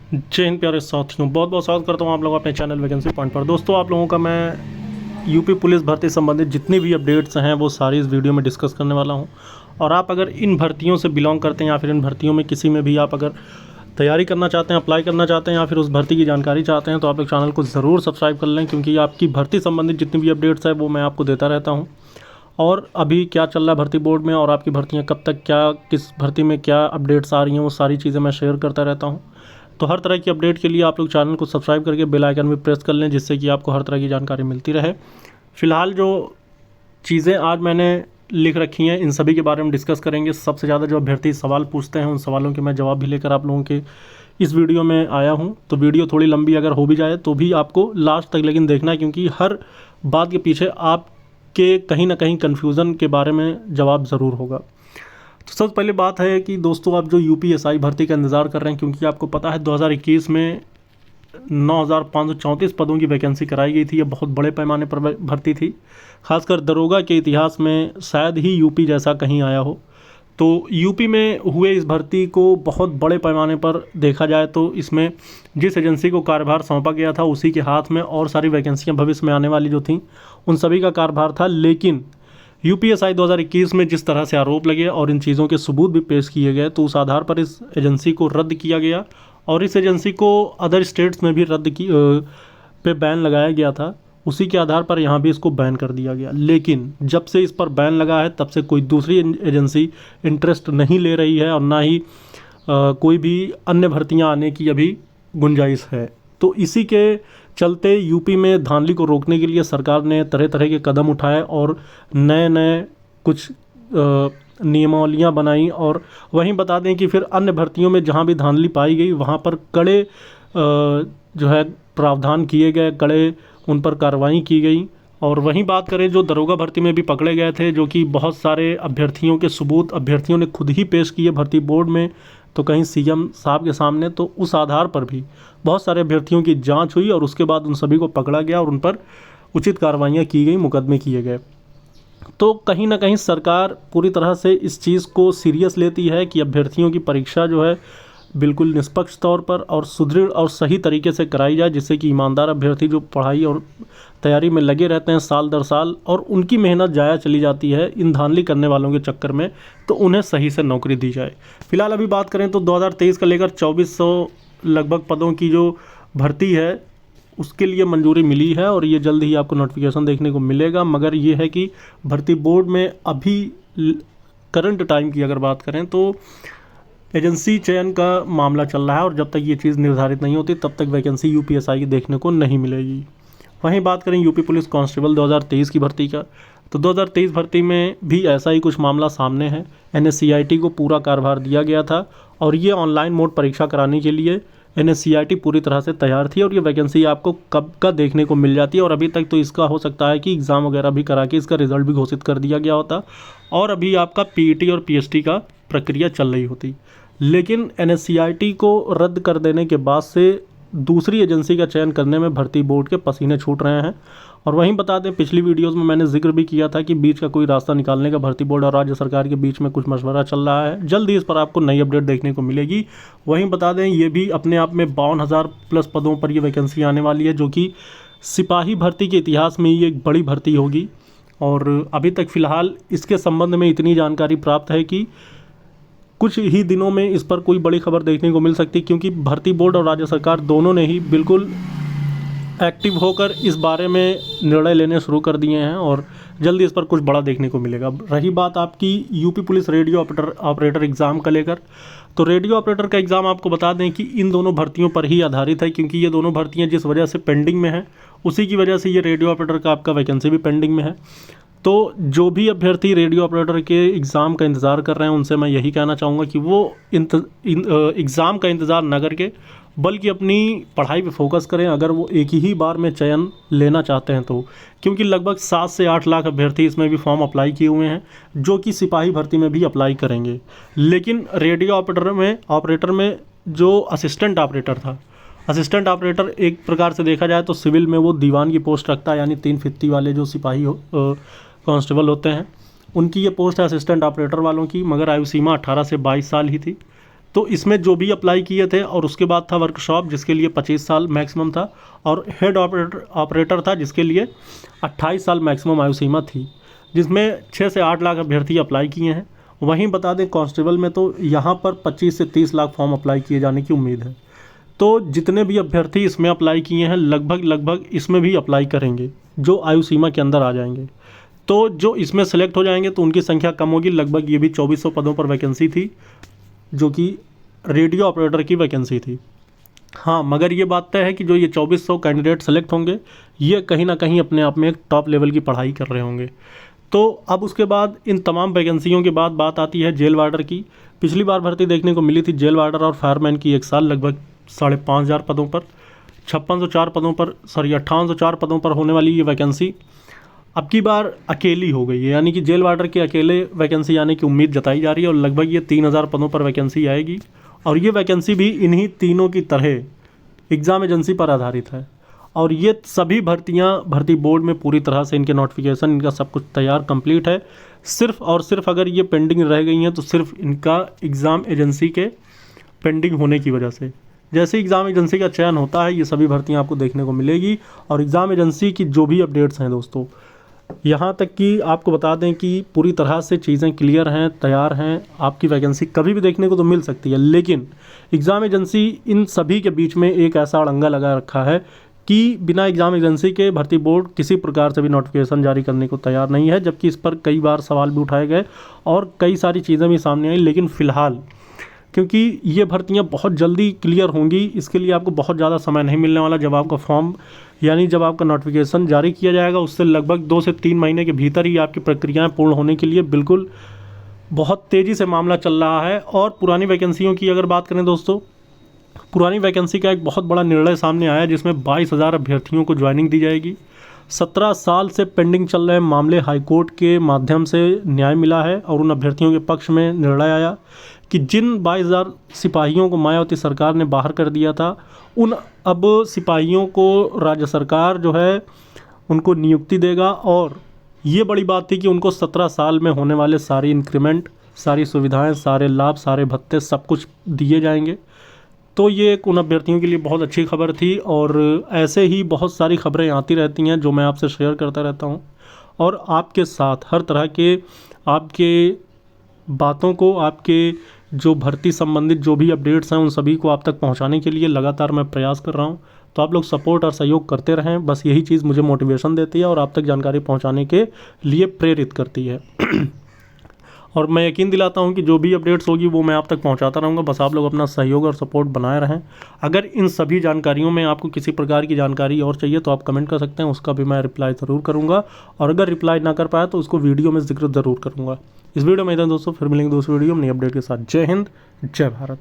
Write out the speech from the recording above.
जय हिंद प्यारे साथियों, बहुत बहुत स्वागत करता हूँ आप लोगों अपने चैनल वैकेंसी पॉइंट पर। दोस्तों, आप लोगों का मैं यूपी पुलिस भर्ती संबंधित जितनी भी अपडेट्स हैं वो सारी इस वीडियो में डिस्कस करने वाला हूँ। और आप अगर इन भर्तियों से बिलोंग करते हैं या फिर इन भर्तियों में किसी में भी आप अगर तैयारी करना चाहते हैं, अप्लाई करना चाहते हैं या फिर उस भर्ती की जानकारी चाहते हैं तो आप लोग चैनल को ज़रूर सब्सक्राइब कर लें, क्योंकि आपकी भर्ती संबंधित जितनी भी अपडेट्स है वो मैं आपको देता रहता हूँ। और अभी क्या चल रहा है भर्ती बोर्ड में और आपकी भर्तियाँ कब तक, क्या किस भर्ती में क्या अपडेट्स आ रही हैं, वो सारी चीज़ें मैं शेयर करता रहता हूँ। तो हर तरह की अपडेट के लिए आप लोग चैनल को सब्सक्राइब करके बेल आइकन भी प्रेस कर लें, जिससे कि आपको हर तरह की जानकारी मिलती रहे। फ़िलहाल जो चीज़ें आज मैंने लिख रखी हैं इन सभी के बारे में डिस्कस करेंगे। सबसे ज़्यादा जो अभ्यर्थी सवाल पूछते हैं उन सवालों के मैं जवाब भी लेकर आप लोगों के इस वीडियो में आया हूँ। तो वीडियो थोड़ी लंबी अगर हो भी जाए तो भी आपको लास्ट तक लेकिन देखना है, क्योंकि हर बात के पीछे आपके कहीं ना कहीं कन्फ्यूज़न के बारे में जवाब ज़रूर होगा। तो सबसे पहले बात है कि दोस्तों, आप जो यूपीएसआई भर्ती का इंतज़ार कर रहे हैं, क्योंकि आपको पता है 2021 में 9,534 पदों की वैकेंसी कराई गई थी। ये बहुत बड़े पैमाने पर भर्ती थी। खासकर दरोगा के इतिहास में शायद ही यूपी जैसा कहीं आया हो। तो यूपी में हुए इस भर्ती को बहुत बड़े पैमाने पर देखा जाए तो इसमें जिस एजेंसी को कार्यभार सौंपा गया था उसी के हाथ में और सारी वैकेंसियाँ भविष्य में आने वाली जो थी उन सभी का कार्यभार था। लेकिन यूपीएसआई 2021 में जिस तरह से आरोप लगे और इन चीज़ों के सबूत भी पेश किए गए, तो उस आधार पर इस एजेंसी को रद्द किया गया और इस एजेंसी को अदर स्टेट्स में भी रद्द की पे बैन लगाया गया था। उसी के आधार पर यहाँ भी इसको बैन कर दिया गया। लेकिन जब से इस पर बैन लगा है तब से कोई दूसरी एजेंसी इंटरेस्ट नहीं ले रही है और ना ही कोई भी अन्य भर्तियाँ आने की अभी गुंजाइश है। तो इसी के चलते यूपी में धांधली को रोकने के लिए सरकार ने तरह तरह के कदम उठाए और नए नए कुछ नियमावलियाँ बनाई। और वहीं बता दें कि फिर अन्य भर्तियों में जहाँ भी धांधली पाई गई वहाँ पर कड़े जो है प्रावधान किए गए, कड़े उन पर कार्रवाई की गई। और वहीं बात करें जो दरोगा भर्ती में भी पकड़े गए थे, जो कि बहुत सारे अभ्यर्थियों के सबूत अभ्यर्थियों ने खुद ही पेश किए भर्ती बोर्ड में, तो कहीं सीएम साहब के सामने, तो उस आधार पर भी बहुत सारे अभ्यर्थियों की जांच हुई और उसके बाद उन सभी को पकड़ा गया और उन पर उचित कार्रवाइयाँ की गई, मुकदमे किए गए। तो कहीं ना कहीं सरकार पूरी तरह से इस चीज़ को सीरियस लेती है कि अभ्यर्थियों की परीक्षा जो है बिल्कुल निष्पक्ष तौर पर और सुदृढ़ और सही तरीके से कराई जाए, जिससे कि ईमानदार अभ्यर्थी जो पढ़ाई और तैयारी में लगे रहते हैं साल दर साल और उनकी मेहनत जाया चली जाती है इन धांधली करने वालों के चक्कर में, तो उन्हें सही से नौकरी दी जाए। फिलहाल अभी बात करें तो 2023 का लेकर 2400 लगभग पदों की जो भर्ती है उसके लिए मंजूरी मिली है और ये जल्द ही आपको नोटिफिकेशन देखने को मिलेगा। मगर ये है कि भर्ती बोर्ड में अभी करंट टाइम की अगर बात करें तो एजेंसी चयन का मामला चल रहा है और जब तक ये चीज़ निर्धारित नहीं होती तब तक वैकेंसी यूपीएसआई की देखने को नहीं मिलेगी। वहीं बात करें यूपी पुलिस कांस्टेबल 2023 की भर्ती का, तो 2023 भर्ती में भी ऐसा ही कुछ मामला सामने है। एनएससीआईटी को पूरा कार्यभार दिया गया था और ये ऑनलाइन मोड परीक्षा कराने के लिए एनएससीआईटी पूरी तरह से तैयार थी और ये वैकेंसी आपको कब का देखने को मिल जाती है। और अभी तक तो इसका हो सकता है कि एग्ज़ाम वगैरह भी करा के इसका रिजल्ट भी घोषित कर दिया गया होता और अभी आपका पीईटी और पीएचटी का प्रक्रिया चल रही होती। लेकिन एनएससीआईटी को रद्द कर देने के बाद से दूसरी एजेंसी का चयन करने में भर्ती बोर्ड के पसीने छूट रहे हैं। और वहीं बता दें, पिछली वीडियोस में मैंने जिक्र भी किया था कि बीच का कोई रास्ता निकालने का भर्ती बोर्ड और राज्य सरकार के बीच में कुछ मशवरा चल रहा है। जल्द ही इस पर आपको नई अपडेट देखने को मिलेगी। वहीं बता दें, ये भी अपने आप में 52,000 प्लस पदों पर ये वैकेंसी आने वाली है, जो कि सिपाही भर्ती के इतिहास में ये एक बड़ी भर्ती होगी। और अभी तक फ़िलहाल इसके संबंध में इतनी जानकारी प्राप्त है कि कुछ ही दिनों में इस पर कोई बड़ी खबर देखने को मिल सकती, क्योंकि भर्ती बोर्ड और राज्य सरकार दोनों ने ही बिल्कुल एक्टिव होकर इस बारे में निर्णय लेने शुरू कर दिए हैं और जल्दी इस पर कुछ बड़ा देखने को मिलेगा। रही बात आपकी UP police radio operator exam का लेकर, तो रेडियो ऑपरेटर का एग्ज़ाम आपको बता दें कि इन दोनों भर्तियों पर ही आधारित है, क्योंकि ये दोनों भर्तियाँ जिस वजह से पेंडिंग में हैं उसी की वजह से ये रेडियो ऑपरेटर का आपका वैकेंसी भी पेंडिंग में है। तो जो भी अभ्यर्थी रेडियो ऑपरेटर के एग्ज़ाम का इंतज़ार कर रहे हैं उनसे मैं यही कहना चाहूँगा कि वो एग्ज़ाम का इंतज़ार न करके बल्कि अपनी पढ़ाई पे फोकस करें, अगर वो एक ही बार में चयन लेना चाहते हैं तो। क्योंकि लगभग 7 से 8 लाख अभ्यर्थी इसमें भी फॉर्म अप्लाई किए हुए हैं, जो कि सिपाही भर्ती में भी अप्लाई करेंगे। लेकिन रेडियो ऑपरेटर में जो असिस्टेंट ऑपरेटर था, असिस्टेंट ऑपरेटर एक प्रकार से देखा जाए तो सिविल में वो दीवान की पोस्ट रखता है, यानी 3 फित्ती वाले जो सिपाही कांस्टेबल होते हैं उनकी ये पोस्ट है असिस्टेंट ऑपरेटर वालों की। मगर आयु सीमा 18 से 22 साल ही थी। तो इसमें जो भी अप्लाई किए थे, और उसके बाद था वर्कशॉप जिसके लिए 25 साल मैक्सिमम था, और हेड ऑपरेटर था जिसके लिए 28 साल मैक्सिमम आयु सीमा थी, जिसमें 6 से 8 लाख अभ्यर्थी अप्लाई किए हैं। वहीं बता दें कांस्टेबल में तो यहाँ पर 25 से 30 लाख फॉर्म अप्लाई किए जाने की उम्मीद है। तो जितने भी अभ्यर्थी इसमें अप्लाई किए हैं लगभग इसमें भी अप्लाई करेंगे जो आयु सीमा के अंदर आ जाएंगे। तो जो इसमें सेलेक्ट हो जाएंगे तो उनकी संख्या कम होगी, लगभग ये भी 2400 पदों पर वैकेंसी थी जो कि रेडियो ऑपरेटर की वैकेंसी थी। हाँ, मगर ये बात तय है कि जो ये 2400 कैंडिडेट सेलेक्ट होंगे ये कहीं ना कहीं अपने आप में एक टॉप लेवल की पढ़ाई कर रहे होंगे। तो अब उसके बाद इन तमाम वैकेंसियों के बाद बात आती है जेल वार्डर की। पिछली बार भर्ती देखने को मिली थी जेल वार्डर और फायरमैन की एक साल लगभग 5,500 पदों पर, 5604 पदों पर, 5804 पदों पर होने वाली ये वैकेंसी अब की बार अकेली हो गई है, यानी कि जेल वार्डर के अकेले वैकेंसी आने की उम्मीद जताई जा रही है और लगभग ये 3000 पदों पर वैकेंसी आएगी। और ये वैकेंसी भी इन्हीं तीनों की तरह एग्ज़ाम एजेंसी पर आधारित है। और ये सभी भर्तियां भर्ती बोर्ड में पूरी तरह से इनके नोटिफिकेशन इनका सब कुछ तैयार कंप्लीट है। सिर्फ और सिर्फ अगर ये पेंडिंग रह गई हैं तो सिर्फ इनका एग्ज़ाम एजेंसी के पेंडिंग होने की वजह से। जैसे एग्ज़ाम एजेंसी का चयन होता है ये सभी भर्तियां आपको देखने को मिलेगी। और एग्ज़ाम एजेंसी की जो भी अपडेट्स हैं दोस्तों, यहाँ तक कि आपको बता दें कि पूरी तरह से चीज़ें क्लियर हैं, तैयार हैं। आपकी वैकेंसी कभी भी देखने को तो मिल सकती है, लेकिन एग्ज़ाम एजेंसी इन सभी के बीच में एक ऐसा अड़ंगा लगा रखा है कि बिना एग्ज़ाम एजेंसी के भर्ती बोर्ड किसी प्रकार से भी नोटिफिकेशन जारी करने को तैयार नहीं है। जबकि इस पर कई बार सवाल भी उठाए गए और कई सारी चीज़ें भी सामने आई, लेकिन फ़िलहाल क्योंकि ये भर्तियां बहुत जल्दी क्लियर होंगी, इसके लिए आपको बहुत ज़्यादा समय नहीं मिलने वाला। जब आपका फॉर्म यानी जब आपका नोटिफिकेशन जारी किया जाएगा उससे लगभग 2 से 3 महीने के भीतर ही आपकी प्रक्रियाएं पूर्ण होने के लिए बिल्कुल बहुत तेज़ी से मामला चल रहा है। और पुरानी वैकेंसियों की अगर बात करें दोस्तों, पुरानी वैकेंसी का एक बहुत बड़ा निर्णय सामने आया जिसमें 22,000 अभ्यर्थियों को ज्वाइनिंग दी जाएगी। 17 साल से पेंडिंग चल रहे मामले हाईकोर्ट के माध्यम से न्याय मिला है और उन अभ्यर्थियों के पक्ष में निर्णय आया कि जिन 22,000 सिपाहियों को मायावती सरकार ने बाहर कर दिया था, उन अब सिपाहियों को राज्य सरकार जो है उनको नियुक्ति देगा। और ये बड़ी बात थी कि उनको 17 साल में होने वाले सारी इंक्रीमेंट, सारी सुविधाएं, सारे लाभ, सारे भत्ते सब कुछ दिए जाएंगे। तो ये एक उन अभ्यर्थियों के लिए बहुत अच्छी खबर थी। और ऐसे ही बहुत सारी खबरें आती रहती हैं जो मैं आपसे शेयर करता रहता हूँ और आपके साथ हर तरह के आपके बातों को, आपके जो भर्ती संबंधित जो भी अपडेट्स हैं उन सभी को आप तक पहुंचाने के लिए लगातार मैं प्रयास कर रहा हूं। तो आप लोग सपोर्ट और सहयोग करते रहें, बस यही चीज़ मुझे मोटिवेशन देती है और आप तक जानकारी पहुंचाने के लिए प्रेरित करती है। और मैं यकीन दिलाता हूं कि जो भी अपडेट्स होगी वो मैं आप तक पहुंचाता रहूंगा, बस आप लोग अपना सहयोग और सपोर्ट बनाए रहें। अगर इन सभी जानकारियों में आपको किसी प्रकार की जानकारी और चाहिए तो आप कमेंट कर सकते हैं, उसका भी मैं रिप्लाई ज़रूर करूँगा। और अगर रिप्लाई ना कर पाया तो उसको वीडियो में जिक्र ज़रूर करूँगा। इस वीडियो में इतना दोस्तों, फिर मिलेंगे दूसरी वीडियो में नई अपडेट के साथ। जय हिंद, जय भारत।